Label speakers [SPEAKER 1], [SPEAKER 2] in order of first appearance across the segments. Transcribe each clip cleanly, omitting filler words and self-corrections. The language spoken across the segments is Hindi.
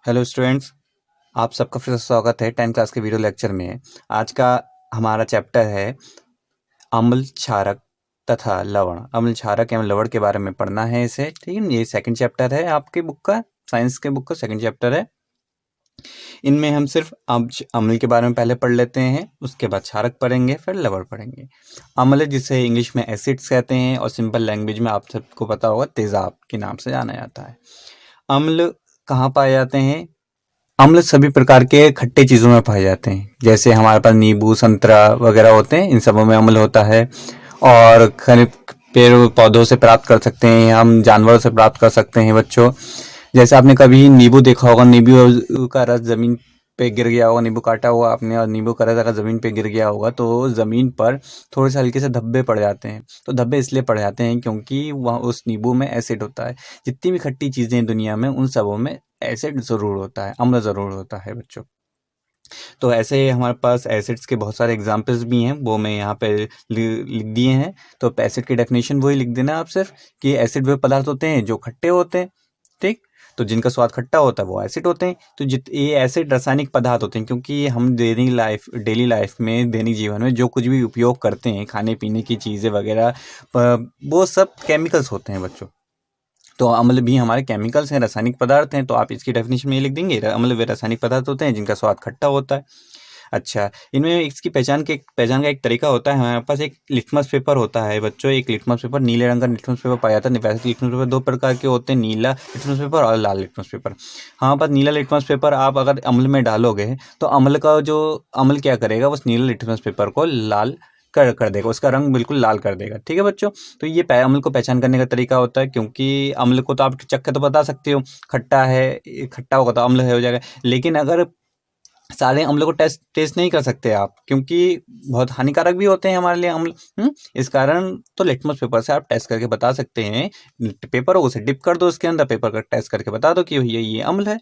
[SPEAKER 1] हेलो स्टूडेंट्स, आप सबका फिर से स्वागत है 10th क्लास के वीडियो लेक्चर में। आज का हमारा चैप्टर है अम्ल, क्षारक तथा लवण। अम्ल, क्षारक एवं लवण के बारे में पढ़ना है इसे। ठीक है, ये सेकंड चैप्टर है आपके बुक का, साइंस के बुक का सेकंड चैप्टर है। इनमें हम सिर्फ अम्ल के बारे में पहले पढ़ लेते हैं, उसके बाद क्षारक पढ़ेंगे, फिर लवण पढ़ेंगे। अम्ल जिसे इंग्लिश में एसिड्स कहते हैं और सिंपल लैंग्वेज में आप सबको पता होगा तेजाब के नाम से जाना जाता है। अम्ल कहाँ पाए जाते हैं? अम्ल सभी प्रकार के खट्टे चीज़ों में पाए जाते हैं, जैसे हमारे पास नींबू, संतरा वगैरह होते हैं, इन सबों में अम्ल होता है। और पेड़ पौधों से प्राप्त कर सकते हैं, हम जानवरों से प्राप्त कर सकते हैं बच्चों। जैसे आपने कभी नींबू देखा होगा, नींबू का रस जमीन पे गिर गया होगा, नींबू काटा हुआ आपने और नींबू का रस अगर जमीन पे गिर गया होगा तो जमीन पर थोड़े से हल्के से धब्बे पड़ जाते हैं। तो धब्बे इसलिए पड़ जाते हैं क्योंकि वहाँ उस नींबू में एसिड होता है। जितनी भी खट्टी चीज़ें हैं दुनिया में, उन सबों में एसिड ज़रूर होता है, अम्ल ज़रूर होता है बच्चों। तो ऐसे हमारे पास एसिड्स के बहुत सारे एग्जाम्पल्स भी हैं, वो मैं यहाँ पे लिख दिए हैं। तो एसिड की डेफिनेशन वही लिख देना आप सिर्फ, कि एसिड वे पदार्थ होते हैं जो खट्टे होते हैं। ठीक, तो जिनका स्वाद खट्टा होता है वो एसिड होते हैं। तो ये एसिड रासायनिक पदार्थ होते हैं, क्योंकि हम डेली लाइफ में, दैनिक जीवन में जो कुछ भी उपयोग करते हैं, खाने पीने की चीज़ें वगैरह, वो सब केमिकल्स होते हैं बच्चों। तो अम्ल भी हमारे केमिकल्स हैं, रासायनिक पदार्थ हैं। तो आप इसकी डेफिनेशन में ये लिख देंगे, अम्ल वे रासायनिक पदार्थ होते हैं जिनका स्वाद खट्टा होता है। अच्छा, इनमें इसकी पहचान का एक तरीका होता है। हमारे पास एक लिटमस पेपर होता है बच्चों, एक लिटमस पेपर, नीले रंग का लिटमस पेपर पाया जाता है। वैसे लिटमस पेपर दो प्रकार के होते हैं, नीला लिटमस पेपर और लाल लिटमस पेपर। हमारे पास नीला लिटमस पेपर आप अगर अम्ल में डालोगे तो अम्ल क्या करेगा, उस नीले लिटमस पेपर को लाल कर देगा, उसका रंग बिल्कुल लाल कर देगा। ठीक है बच्चों, तो ये अम्ल को पहचान करने का तरीका होता है। क्योंकि अम्ल को तो आप चख के तो बता सकते हो, खट्टा है, खट्टा होगा तो अम्ल है हो जाएगा। लेकिन अगर सारे अम्लों को टेस्ट नहीं कर सकते आप, क्योंकि बहुत हानिकारक भी होते हैं हमारे लिए अम्ल। इस कारण तो लिटमस पेपर से आप टेस्ट करके बता सकते हैं। पेपर हो उसे डिप कर दो उसके अंदर, पेपर का टेस्ट करके बता दो कि भैया ये अम्ल है।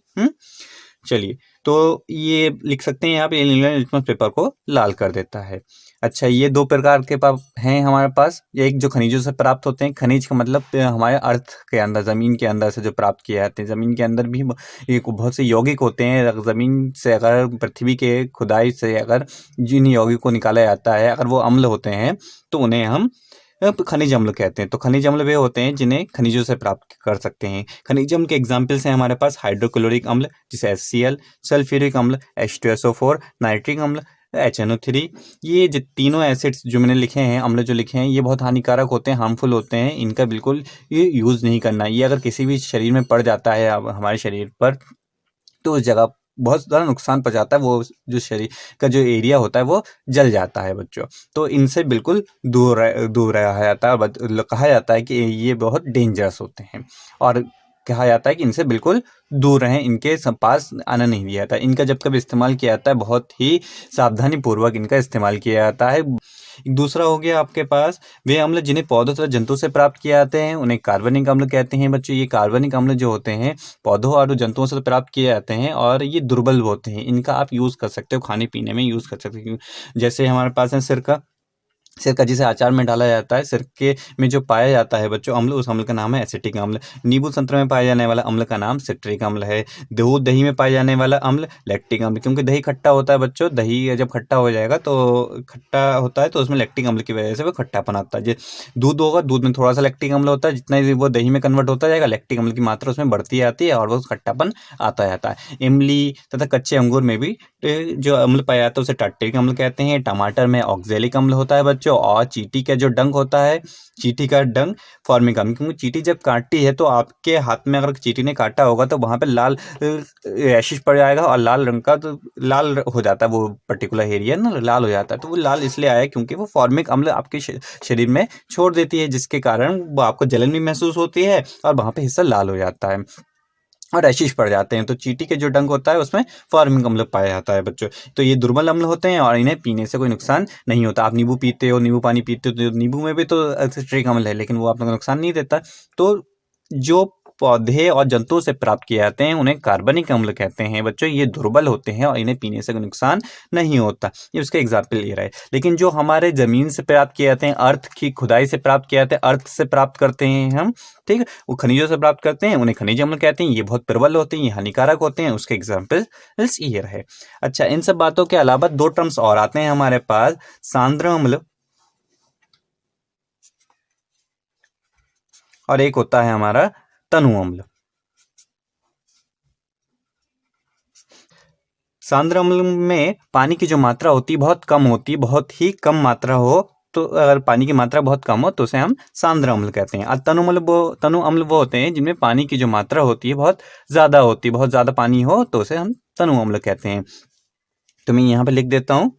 [SPEAKER 1] चलिए, तो ये लिख सकते हैं यहाँ पे, लिटमस पेपर को लाल कर देता है। अच्छा, ये दो प्रकार के हैं हमारे पास। एक जो खनिजों से प्राप्त होते हैं, खनिज का मतलब हमारे अर्थ के अंदर, ज़मीन के अंदर से जो प्राप्त किए जाते हैं। ज़मीन के अंदर भी एक बहुत से यौगिक होते हैं। ज़मीन से अगर पृथ्वी के खुदाई से अगर जिन यौगिक को निकाला जाता है, अगर वो अम्ल होते हैं तो उन्हें हम खनिज अम्ल कहते हैं। तो खनिज अम्ल वे होते हैं जिन्हें खनिजों से प्राप्त कर सकते हैं। खनिज अम्ल के एग्जाम्पल्स हैं हमारे पास हाइड्रोक्लोरिक अम्ल जिसे HCl, सल्फ्यूरिक अम्ल H2SO4, नाइट्रिक अम्ल HNO3। ये जो तीनों एसिड्स जो मैंने लिखे हैं, अम्ल जो लिखे हैं, ये बहुत हानिकारक होते हैं, हार्मफुल होते हैं। इनका बिल्कुल ये यूज़ नहीं करना। ये अगर किसी भी शरीर में पड़ जाता है हमारे शरीर पर, तो उस जगह बहुत ज़्यादा नुकसान पहुंचाता है। वो जो शरीर का जो एरिया होता है वो जल जाता है बच्चों। तो इनसे बिल्कुल दूर रहा जाता है। कहा जाता है कि ये बहुत डेंजरस होते हैं, और कहा जाता है कि इनसे बिल्कुल दूर रहें, इनके पास आना नहीं दिया जाता। इनका जब कभी इस्तेमाल किया जाता है, बहुत ही सावधानी पूर्वक इनका इस्तेमाल किया जाता है। दूसरा हो गया आपके पास वे अम्ल जिन्हें पौधों तथा जंतु से प्राप्त किए जाते हैं, उन्हें कार्बनिक अम्ल कहते हैं बच्चों। ये कार्बनिक अम्ल जो होते हैं पौधों और जंतुओं से प्राप्त किए जाते हैं, और ये दुर्बल होते हैं। इनका आप यूज़ कर सकते हो, खाने पीने में यूज़ कर सकते हो। जैसे हमारे पास है सिरका जिसे अचार में डाला जाता है। सिरके में जो पाया जाता है बच्चों अम्ल, उस अम्ल का नाम है एसिटिक अम्ल। नींबू संतरे में पाए जाने वाला अम्ल का नाम सिट्रिक अम्ल है। दूध दही में पाए जाने वाला अम्ल लैक्टिक अम्ल, क्योंकि दही खट्टा होता है बच्चों। दही जब खट्टा हो जाएगा तो खट्टा होता है, तो उसमें लैक्टिक अम्ल की वजह से वो खट्टापन आता है। दूध होगा, दूध में थोड़ा सा लैक्टिक अम्ल होता है, जितना ही वो दही में कन्वर्ट होता जाएगा लैक्टिक अम्ल की मात्रा उसमें बढ़ती आती है और वो खट्टापन आता जाता है। इमली तथा कच्चे अंगूर में भी जो अम्ल पाया जाता है उसे टार्टरिक अम्ल कहते हैं। टमाटर में ऑक्जेलिक अम्ल होता है बच्चों। और चींटी का जो डंक होता है, चींटी का डंक फॉर्मिक अम्ल, क्योंकि चींटी जब काटती है तो आपके हाथ में अगर चींटी ने काटा होगा तो वहां पे लाल रैशेस पड़ जाएगा, और लाल रंग का तो लाल हो जाता है, वो पर्टिकुलर एरिया ना लाल हो जाता है। तो वो लाल इसलिए आया क्योंकि वो फॉर्मिक अम्ल आपके शरीर में छोड़ देती है, जिसके कारण वो आपको जलन भी महसूस होती है और वहां पे हिस्सा लाल हो जाता है और रैशेस पड़ जाते हैं। तो चींटी के जो डंक होता है उसमें फॉर्मिक अम्ल पाया जाता है बच्चों। तो ये दुर्बल अम्ल होते हैं और इन्हें पीने से कोई नुकसान नहीं होता। आप नींबू पीते हो, नींबू पानी पीते हो, तो नींबू में भी तो एसिटिक अम्ल है, लेकिन वो आप लोगों को नुकसान नहीं देता। तो जो पौधे और जंतुओं से प्राप्त किए जाते हैं उन्हें कार्बनिक अम्ल कहते हैं बच्चों। ये दुर्बल होते हैं और इन्हें पीने से कोई नुकसान नहीं होता। ये उसका एग्जाम्पल ये रहा है। लेकिन जो हमारे जमीन से प्राप्त किए जाते हैं, अर्थ की खुदाई से प्राप्त किए जाते हैं, अर्थ से प्राप्त करते हैं हम, ठीक है, वो खनिजों से प्राप्त करते हैं, उन्हें खनिज अम्ल कहते हैं। ये बहुत प्रबल होते हैं, ये हानिकारक होते हैं। उसके एग्जाम्पल्स ये रहे। अच्छा, इन सब बातों के अलावा दो टर्म्स और आते हैं हमारे पास, सांद्र अम्ल और एक होता है हमारा तनु अम्ल। सांद्र अम्ल में पानी की जो मात्रा होती है बहुत कम होती है, बहुत ही कम मात्रा हो तो अगर पानी की मात्रा बहुत कम हो तो उसे हम सांद्र अम्ल कहते हैं। और तनु अम्ल वो होते हैं जिनमें पानी की जो मात्रा होती है बहुत ज़्यादा होती है, बहुत ज़्यादा पानी हो तो उसे हम तनु अम्ल कहते हैं। तो मैं यहाँ पे लिख देता हूँ।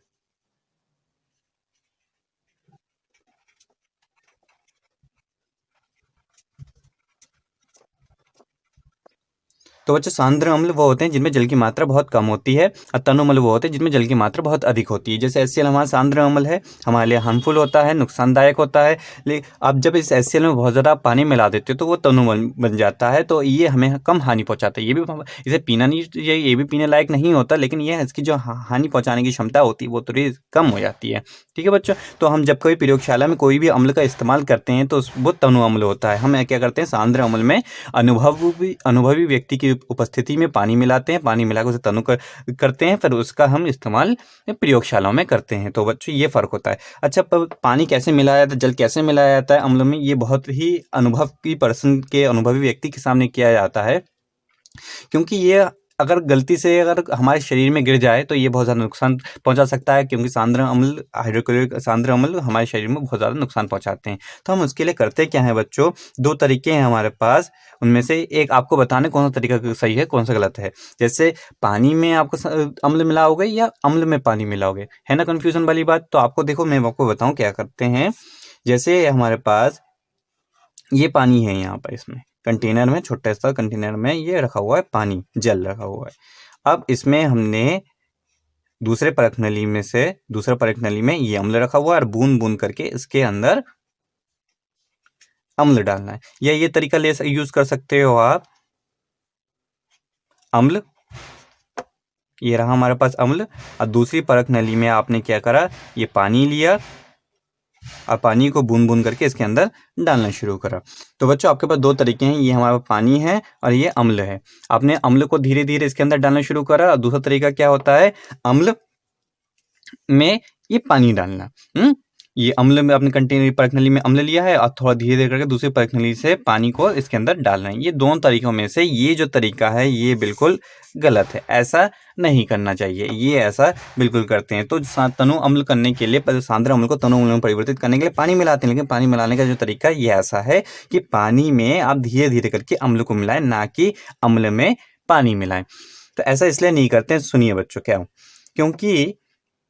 [SPEAKER 1] तो बच्चों, सांद्र अम्ल वो होते हैं जिनमें जल की मात्रा बहुत कम होती है और तनु अम्ल वो होते हैं जिनमें जल की मात्रा बहुत अधिक होती है। जैसे HCl हमारा सांद्र अम्ल है, हमारे लिए हार्मफुल होता है, नुकसानदायक होता है। लेकिन अब जब इस HCl में बहुत ज़्यादा पानी मिला देते हो तो वो तनु अम्ल बन जाता है, तो ये हमें कम हानि पहुँचाता है। ये भी इसे पीना नहीं चाहिए, ये भी पीने लायक नहीं होता, लेकिन ये इसकी जो हानि पहुँचाने की क्षमता होती है वो थोड़ी कम हो जाती है। ठीक है बच्चों, तो हम जब कोई प्रयोगशाला में कोई भी अम्ल का इस्तेमाल करते हैं तो वो तनु अम्ल होता है। हम क्या करते हैं, सांद्र अम्ल में अनुभवी व्यक्ति की उपस्थिति में पानी मिलाते हैं, पानी मिलाकर उसे तनु करते हैं, फिर उसका हम इस्तेमाल प्रयोगशालाओं में करते हैं। तो बच्चों, ये फ़र्क होता है। अच्छा, पानी कैसे मिलाया जाता है, जल कैसे मिलाया जाता है अम्ल में, ये बहुत ही अनुभवी व्यक्ति के सामने किया जाता है, क्योंकि ये अगर गलती से अगर हमारे शरीर में गिर जाए तो ये बहुत ज़्यादा नुकसान पहुंचा सकता है, क्योंकि हाइड्रोक्लोरिक सांद्र अम्ल हमारे शरीर में बहुत ज़्यादा नुकसान पहुंचाते हैं। तो हम उसके लिए करते क्या है बच्चों, दो तरीके हैं हमारे पास, उनमें से एक आपको बताने कौन सा तरीका सही है कौन सा गलत है। जैसे पानी में आपको अम्ल मिलाओगे या अम्ल में पानी मिलाओगे, है ना कन्फ्यूजन वाली बात। तो आपको देखो, मैं आपको बताऊँ क्या करते हैं। जैसे हमारे पास ये पानी है, यहाँ पर इसमें कंटेनर में, छोटा सा कंटेनर में ये रखा हुआ है, पानी जल रखा हुआ है। अब इसमें हमने दूसरे परख नली में ये अम्ल रखा हुआ है और बूंद बूंद करके इसके अंदर अम्ल डालना है। या ये तरीका यूज कर सकते हो आप, अम्ल, ये रहा हमारे पास अम्ल, और दूसरी परख नली में आपने क्या करा, ये पानी लिया और पानी को बूंद बूंद करके इसके अंदर डालना शुरू करा। तो बच्चों, आपके पास दो तरीके हैं, ये हमारा पानी है और ये अम्ल है। आपने अम्ल को धीरे धीरे इसके अंदर डालना शुरू करा, और दूसरा तरीका क्या होता है, अम्ल में ये पानी डालना। ये अम्ल में अपने कंटेनर परख नली में अम्ल लिया है और थोड़ा धीरे धीरे करके दूसरी परख नली से पानी को इसके अंदर डालना है। ये दोनों तरीकों में से ये जो तरीका है ये बिल्कुल गलत है, ऐसा नहीं करना चाहिए। ये ऐसा बिल्कुल करते हैं। तो तनु अम्ल करने के लिए, सांद्र अम्ल को तनु अम्ल में परिवर्तित करने के लिए पानी मिलाते हैं, लेकिन पानी मिलाने का जो तरीका ये ऐसा है कि पानी में आप धीरे धीरे करके अम्ल को मिलाएं, ना कि अम्ल में पानी मिलाएं। तो ऐसा इसलिए नहीं करते हैं, सुनिए बच्चों क्या, क्योंकि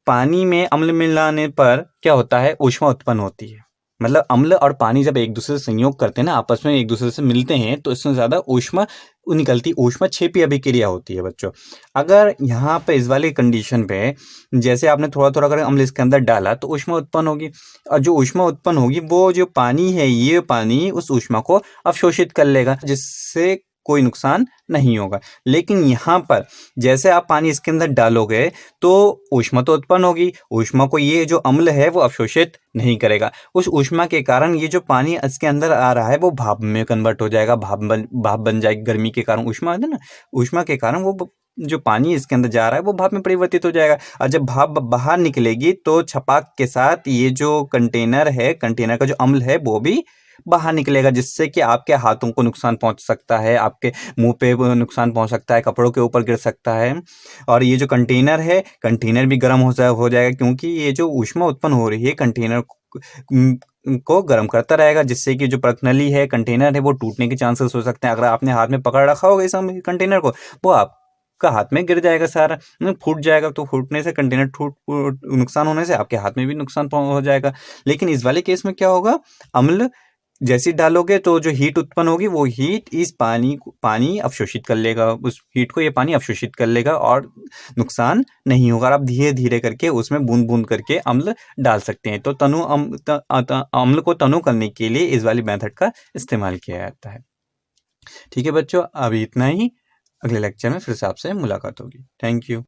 [SPEAKER 1] पानी में अम्ल मिलाने पर क्या होता है, ऊष्मा उत्पन्न होती है। मतलब अम्ल और पानी जब एक दूसरे से संयोग करते हैं ना, आपस में एक दूसरे से मिलते हैं, तो इसमें ज़्यादा ऊष्मा निकलती, ऊष्माक्षेपी अभिक्रिया होती है बच्चों। अगर यहाँ पे इस वाली कंडीशन पे जैसे आपने थोड़ा थोड़ा कर अम्ल इसके अंदर डाला तो ऊष्मा उत्पन्न होगी, और जो ऊष्मा उत्पन्न होगी वो जो पानी है, ये पानी उस ऊष्मा को अवशोषित कर लेगा, जिससे कोई नुकसान नहीं होगा। लेकिन यहाँ पर जैसे आप पानी इसके अंदर डालोगे तो ऊष्मा तो उत्पन्न होगी, ऊष्मा को ये जो अम्ल है वो अवशोषित नहीं करेगा। उस ऊष्मा के कारण ये जो पानी इसके अंदर आ रहा है वो भाप में कन्वर्ट हो जाएगा, भाप बन जाएगी। गर्मी के कारण ऊष्मा है ना, ऊष्मा के कारण वो जो पानी इसके अंदर जा रहा है वो भाप में परिवर्तित हो जाएगा, और जब भाप बाहर निकलेगी तो छपाक के साथ ये जो कंटेनर है, कंटेनर का जो अम्ल है वो भी बाहर निकलेगा, जिससे कि आपके हाथों को नुकसान पहुंच सकता है, आपके मुंह पे नुकसान पहुंच सकता है, कपड़ों के ऊपर गिर सकता है। और ये जो कंटेनर है, कंटेनर भी गर्म हो जाएगा, क्योंकि ये जो ऊष्मा उत्पन्न हो रही है कंटेनर को गर्म करता रहेगा, जिससे कि जो प्रकनली है, कंटेनर है, वो टूटने के चांसेस हो सकते हैं। अगर आपने हाथ में पकड़ रखा होगा इस कंटेनर को, वो आपका हाथ में गिर जाएगा, सारा फूट जाएगा। तो फूटने से कंटेनर नुकसान होने से आपके हाथ में भी नुकसान हो जाएगा। लेकिन इस वाले केस में क्या होगा, अम्ल जैसे डालोगे तो जो हीट उत्पन्न होगी वो हीट इस पानी अवशोषित कर लेगा, उस हीट को ये पानी अवशोषित कर लेगा और नुकसान नहीं होगा। आप धीरे धीरे करके उसमें बूंद बूंद करके अम्ल डाल सकते हैं। तो अम्ल को तनु करने के लिए इस वाली मेथड का इस्तेमाल किया जाता है। ठीक है बच्चों, अभी इतना ही। अगले लेक्चर में फिर से आपसे मुलाकात होगी। Thank you.